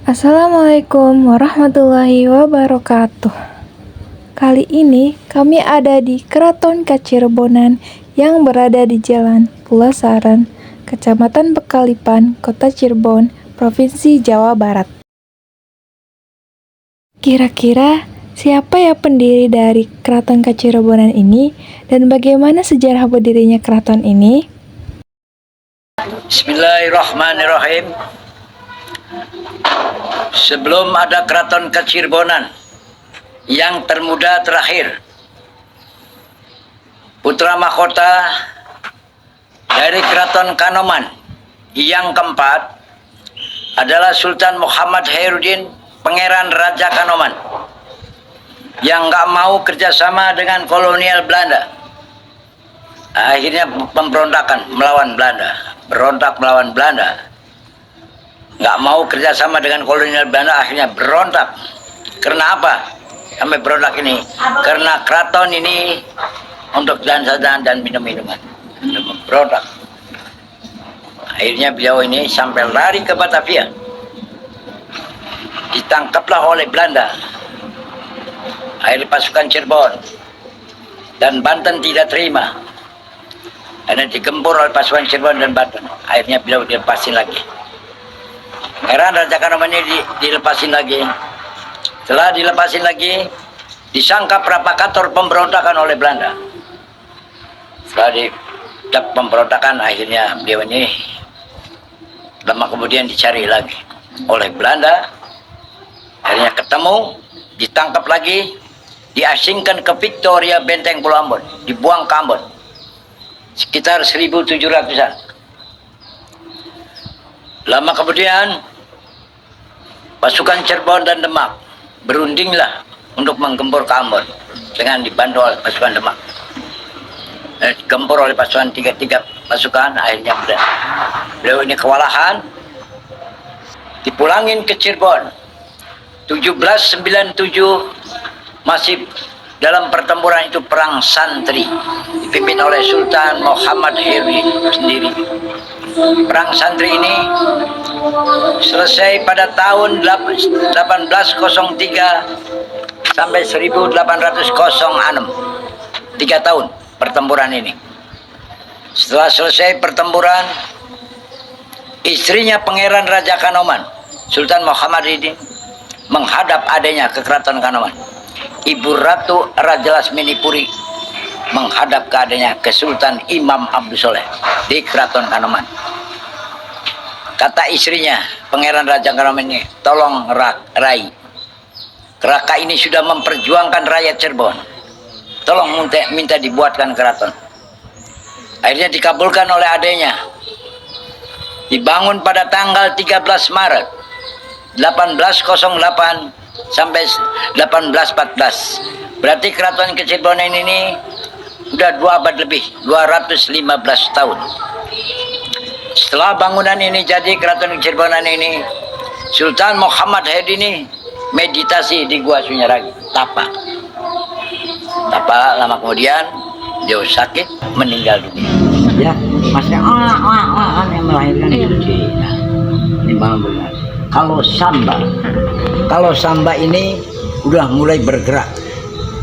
Assalamualaikum warahmatullahi wabarakatuh. Kali ini kami ada di Keraton Kacirebonan yang berada di Jalan Pulasaran, Kecamatan Pekalipan, Kota Cirebon, Provinsi Jawa Barat. Kira-kira siapa ya pendiri dari Keraton Kacirebonan ini dan bagaimana sejarah berdirinya keraton ini? Bismillahirrahmanirrahim. Sebelum ada Keraton Kacirebonan yang termuda terakhir, putra mahkota dari Keraton Kanoman yang keempat adalah Sultan Muhammad Khairuddin, Pangeran Raja Kanoman, yang nggak mau kerjasama dengan kolonial Belanda. Akhirnya pemberontakan melawan Belanda, berontak melawan Belanda. Nggak mau kerjasama dengan kolonial Belanda, akhirnya berontak. Karena apa? Sampai berontak ini karena keraton ini untuk jalan-jalan dan minum-minuman. Berontak. Akhirnya beliau ini sampai lari ke Batavia. Ditangkaplah oleh Belanda. Akhirnya pasukan Cirebon dan Banten tidak terima. Karena digempur oleh pasukan Cirebon dan Banten. Akhirnya beliau dilepasin lagi. Pangeran Raja Kanoman ini dilepasin lagi. Setelah dilepasin lagi, disangka provokator pemberontakan oleh Belanda. Setelah di pemberontakan, akhirnya beliau ini lama kemudian dicari lagi oleh Belanda. Akhirnya ketemu, ditangkap lagi, diasingkan ke Victoria, Benteng Pulau Ambon, dibuang ke Ambon. Sekitar 1700-an. Lama kemudian pasukan Cirebon dan Demak berundinglah untuk menggempur ke Ambon dengan dibantu oleh pasukan Demak. Digempur oleh pasukan tiga pasukan, akhirnya beliau ini kewalahan, dipulangin ke Cirebon. 1797 masih dalam pertempuran itu perang santri dipimpin oleh Sultan Muhammad Khairuddin sendiri. Perang santri ini selesai pada tahun 1803 sampai 1806. 3 tahun pertempuran ini. Setelah selesai pertempuran, istrinya Pangeran Raja Kanoman, Sultan Muhammad Khairuddin, menghadap adanya ke Keraton Kanoman. Ibu Ratu Raja Lasmini Puri menghadap ke adanya ke Sultan Imam Abdul Soleh di Keraton Kanoman. Kata istrinya, Pangeran Raja Kanoman ini, tolong Rai, Raka ini sudah memperjuangkan rakyat Cirebon. Tolong minta dibuatkan keraton. Akhirnya dikabulkan oleh adanya. Dibangun pada tanggal 13 Maret 1808 sampai 1814. Berarti Keraton Kacirebonan ini udah 2 abad lebih, 215 tahun. Setelah bangunan ini jadi, Keraton Kacirebonan ini, Sultan Muhammad Khairuddin ini meditasi di Gua Sunyaragi, tapa. Lama kemudian dia sakit, meninggal dunia. Ya, maksudnya yang melahirkan cuci. Nah, ini benar. Kalau Samba ini udah mulai bergerak,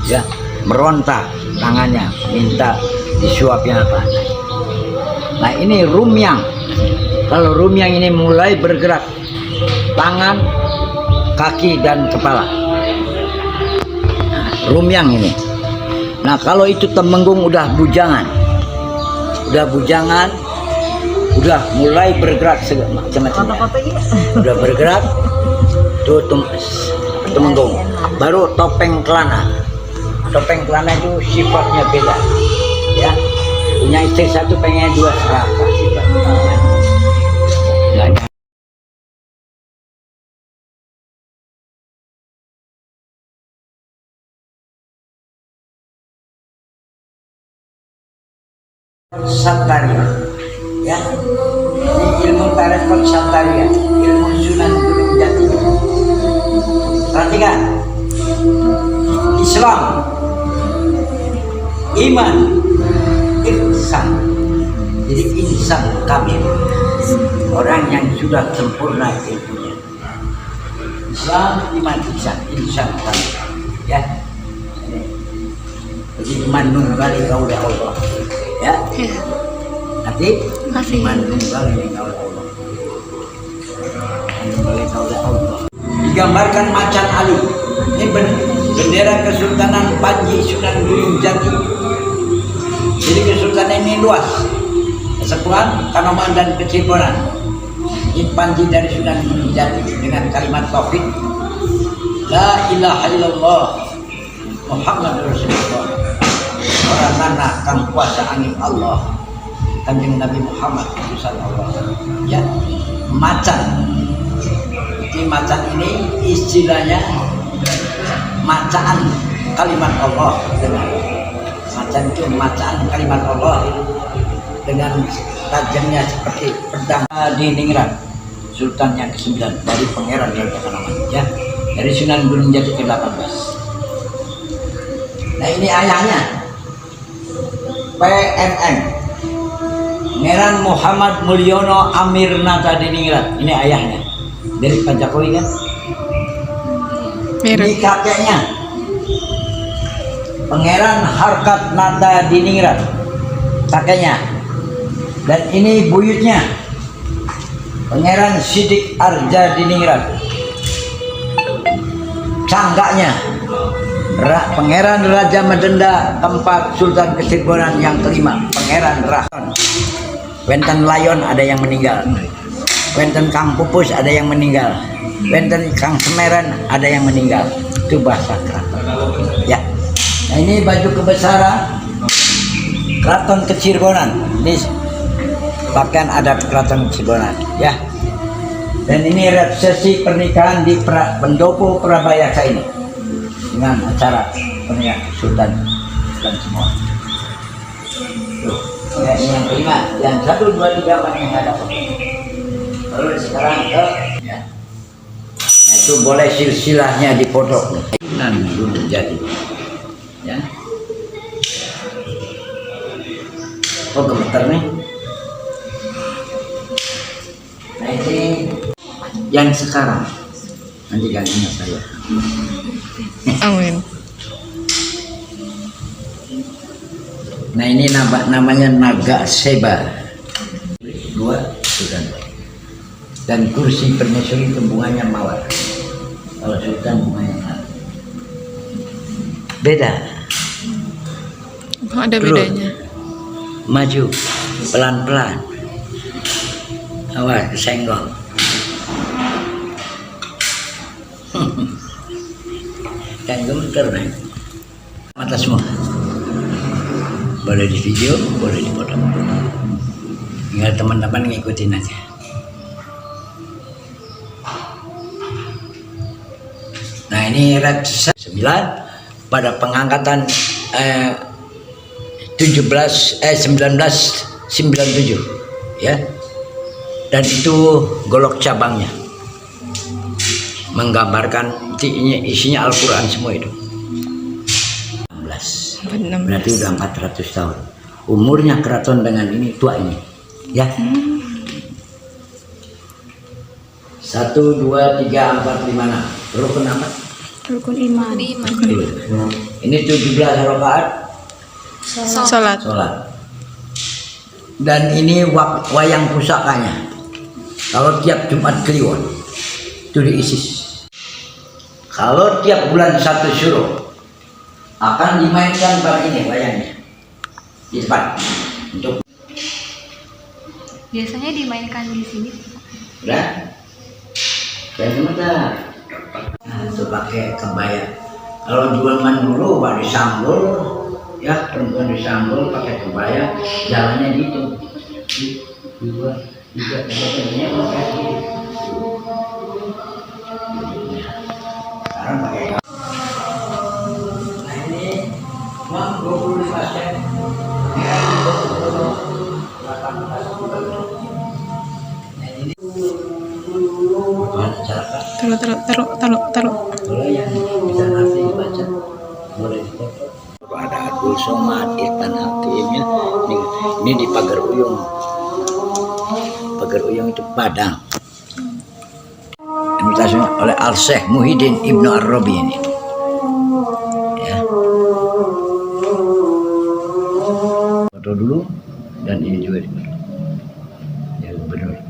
ya, meronta tangannya, minta disuapin apa. Nah, ini Rumyang. Kalau Rumyang ini mulai bergerak, tangan, kaki dan kepala. Rumyang ini. Nah, kalau itu Temenggung udah bujangan, udah mulai bergerak macam-macam. Udah bergerak, tuh Temenggung. Baru Topeng Kelana. Topeng Kelana itu sifatnya beda, ya. Punya istri satu, pengen 2 serakah sifatnya. Santaria, ya, ini ilmu tarekat Santaria, ilmu Sunan Gunung Jati. Perhatikan, Islam, iman, ihsan. Jadi insan kamil, orang yang sudah sempurna ilmunya. Islam, iman, ihsan. Ihsan kan. Ya. Ini. Jadi iman nunggali kaulah Allah. Ya. Nanti iman nunggali kaulah Allah. Nunggali kaulah Allah. Digambarkan macan Ali. Ini bendera Kesultanan Panji Sunan Gunung Jati. Jadi kesultanan ini luas. Kesatuan, Kanoman dan Kecirbonan. Ini Panji dari Sunan Gunung Jati dengan kalimat tauhid. La ilaha illallah Muhammad Rasulullah. Orang nana kang kuasa angin Allah. Kanjeng Nabi Muhammad sallallahu alaihi wasallam. Ya, macan. Jadi macan ini istilahnya macaan kalimat Allah. Macan itu macaan kalimat Allah dengan tajamnya seperti pedang di Ningrat, Sultan yang ke-9 dari Pangeran Raja Kanoman, ya, dari Sunan Gunung Jati ke-18. Nah ini ayahnya, PMN, Pangeran Muhammad Mulyono Amirnata di Ningrat. Ini ayahnya, dari Pak Jokowi kan. Ini kakeknya, Pangeran Harkat Nata di Ningrat, kakeknya. Dan ini buyutnya, Pangeran Sidik Arja di Ningrat. Canggaknya, Pangeran Raja Medenda keempat Sultan Kecirbonan yang kelima, Pangeran Rahon. Wenten Layon ada yang meninggal, wenten Kang Pupus ada yang meninggal, wenten Kang Semeran ada yang meninggal. Itu bahasa keraton. Ya. Nah ini baju kebesaran Keraton Kecirbonan. Ini pakaian adat Keraton Kecirbonan, ya. Dan ini resepsi pernikahan di Pendopo Prabayasa ini dengan acara pernikahan Sultan semua. Tuh, ya, ini yang kelima, yang 1, 2, 3 apa yang ada. Lalu sekarang ke, ya. Nah itu boleh silsilahnya dipoto. Sunan Gunung Jati, ya. Oh gemeter nih. Nah ini yang sekarang, nanti gantinya saya. Amin. Nah ini namanya Naga Seba. 2 Sultan. Dan kursi permaisuri itu bunganya mawar. Kalau Sultan bunganya mawar. Beda. Oh, ada bedanya. Maju pelan-pelan. Awas kesenggol. Kan gemeter nih. Mata semua. Boleh di video, boleh di foto. Tinggal teman-teman ngikutin aja. Nah ini red 9 pada pengangkatan 1997, ya. Dan itu golok cabangnya menggambarkan isinya Al-Quran semua itu. 16. Berarti udah 400 tahun umurnya keraton dengan ini, tua ini, ya. 1, 2, 3, 4, 5, 6 rukun apa? Rukun iman. Ini 17 rakaat Salat. Dan ini wayang pusakanya. Kalau tiap Jumat Kliwon itu diisi. Kalau tiap bulan 1 Syuro akan dimainkan bar ini wayangnya di depan. Untuk biasanya dimainkan di sini. udah. Dan sebentar. Nah, itu pakai kebaya. Kalau zaman dulu Pak disanggul, ya perempuan disanggul pakai kebaya, jalannya gitu. 2, 3, 4, 5, 6. Sekarang pakai kebaya. Nah ini uang 25 sen. Nah ini Taruh. boleh yang bisa nanti dibaca, boleh dipoto. Ada Abdul Somad, Irfan Hakimnya. Ini di Pagar Uyung. Pagar Uyung itu Padang. Yang dipasang oleh Al-Syekh Muhyiddin Ibnu Arabi ini. Ya. Foto dulu dan ini juga difoto. Ya benar.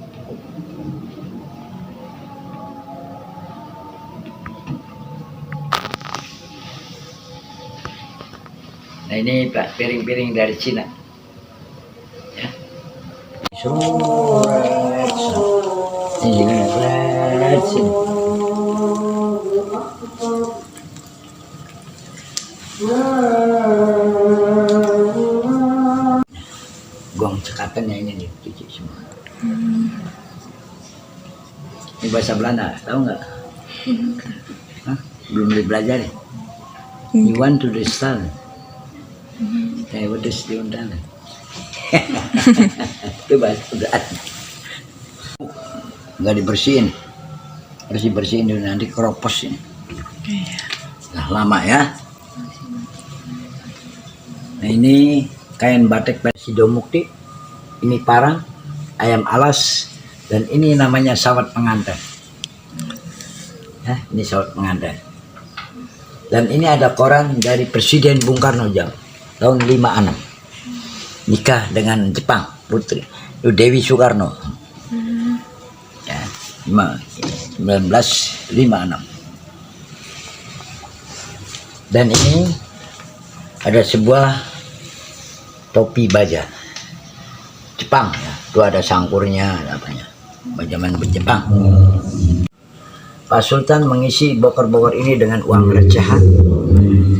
Nah ini piring-piring dari Cina. Ya. Ini juga red sini. Gong cekatannya ini dicuci semua. Ini bahasa Belanda, tahu nggak? Hah? Belum dipelajari. You want to understand? Saya udah diundang. Itu bahasa berat. Nggak dibersihin, bersihin dulu nanti keropos ini. Nah lama ya. Nah ini kain batik Sidomukti, ini parang, ayam alas, dan ini namanya sawat pengantin. Ya, ini sawat pengantin. Dan ini ada koran dari Presiden Bung Karno tahun 56, nikah dengan Jepang, putri Dewi Soekarno. Ya, 1956. Dan ini ada sebuah topi baja Jepang ya. Itu ada sangkurnya, ada apanya. Zaman Jepang. Pak Sultan mengisi bokor-bokor ini dengan uang recehan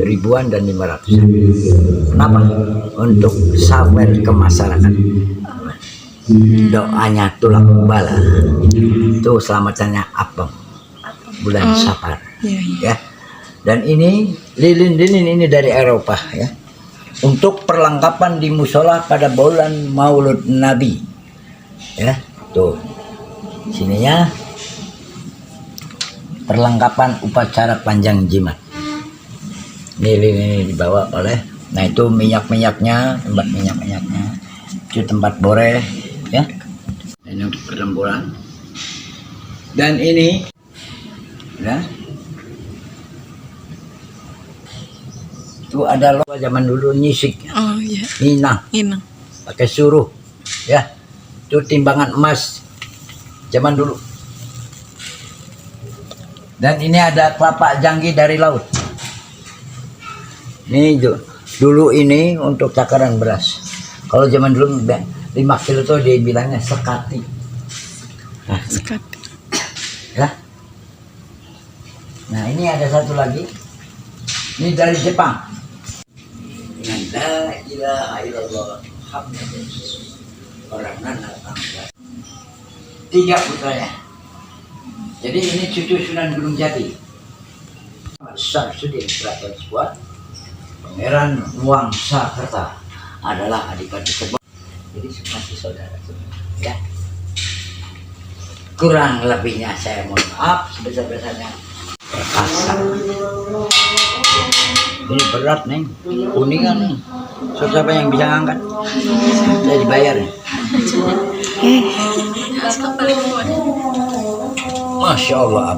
ribuan dan 500. Kenapa? Untuk sawer ke masyarakat. Doanya tulang bala. Itu selamatannya abang bulan Safar. Ya. Dan ini lilin-lilin ini dari Eropa ya. Untuk perlengkapan di musola pada bulan Maulud Nabi. Ya, tuh. Sininya perlengkapan upacara panjang jimat. Ini dibawa oleh, nah itu minyak-minyaknya, tempat minyak-minyaknya. Itu tempat boreh ya. Ini untuk pertempuran. Dan ini ya. Itu ada loa zaman dulu nyisik. Oh iya. Minang. Inang. Pakai suruh. Ya. Itu timbangan emas zaman dulu. Dan ini ada kelapa janggi dari laut. Ini dulu ini untuk takaran beras. Kalau zaman dulu 5 kilo tuh dia bilangnya sekati. Nah, Sekati. ya. Nah ini ada satu lagi. Ini dari Jepang. Dengan la ilaha illallah Muhammadur Rasulullah. Orang 3 putranya. Jadi ini cucu Sunan Gunung Jati. Syamsuddin Keraton Sebuah, Pangeran Wangsakerta adalah adik-adik Sebuah. Jadi masih saudara semua. Ya. Kurang lebihnya saya mohon maaf sebesar-besarnya. Perkasa. Ini berat nih, kuningan nih. So, siapa yang bisa ngangkat? Saya dibayar nih. Masya Allah.